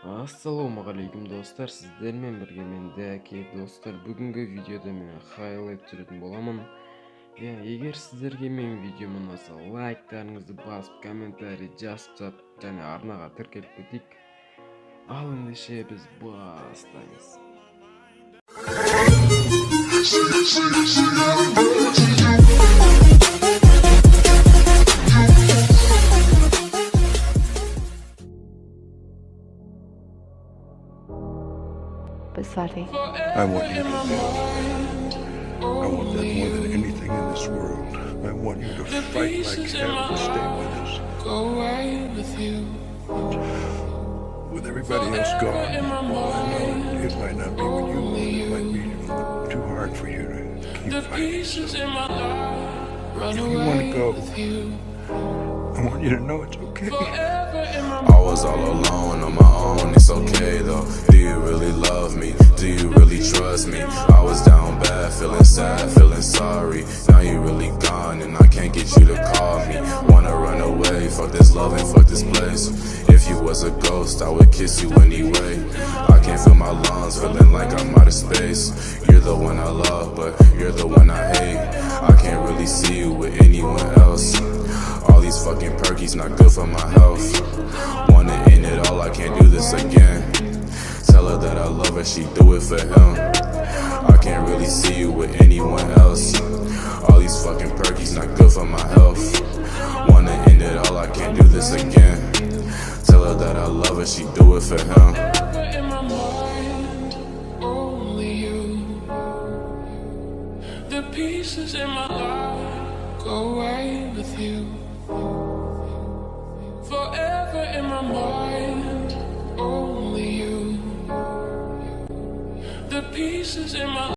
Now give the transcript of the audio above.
Ассалаумағалейкүм достар, сіздермен бірге мен DAKE достар. Бүгінгі видеода мен хайлайт түсіретін боламын. Егер сіздерге менің видеом ұнаса, лайктарыңызды басып, комментарий жазып, және арнаға тіркеліп кетейік. Ал ендеше біз бастаймыз. I want you to live. I want that more than anything in this world. I want you to fight like hell to stay with us. With everybody else gone, I know it might not be what you want. It might be too hard for you to keep fighting. So if you want to go, I want you to know it's okay. I was all alone on my own, it's okay though. Do you really love me? Do you really trust me? I was down bad, feeling sad, feeling sorry. Now you really gone and I can't get you to call me. Wanna run away, fuck this love and fuck this place. If you was a ghost, I would kiss you anyway. I can't feel my lungs, feeling like I'm out of space. You're the one I love, but you're the one I hate. I can't really see you with anyone else. All these fucking perkies not good for my health. Wanna end it all, I can't do this again. Tell her that I love her, she do it for him. I can't really see you with anyone else. All these fucking perkies not good for my health. Wanna end it all, I can't do this again. Tell her that I love her, she do it for him. In my mind, only you. The pieces in my life go away with you. Forever in my mind, only you. The pieces in my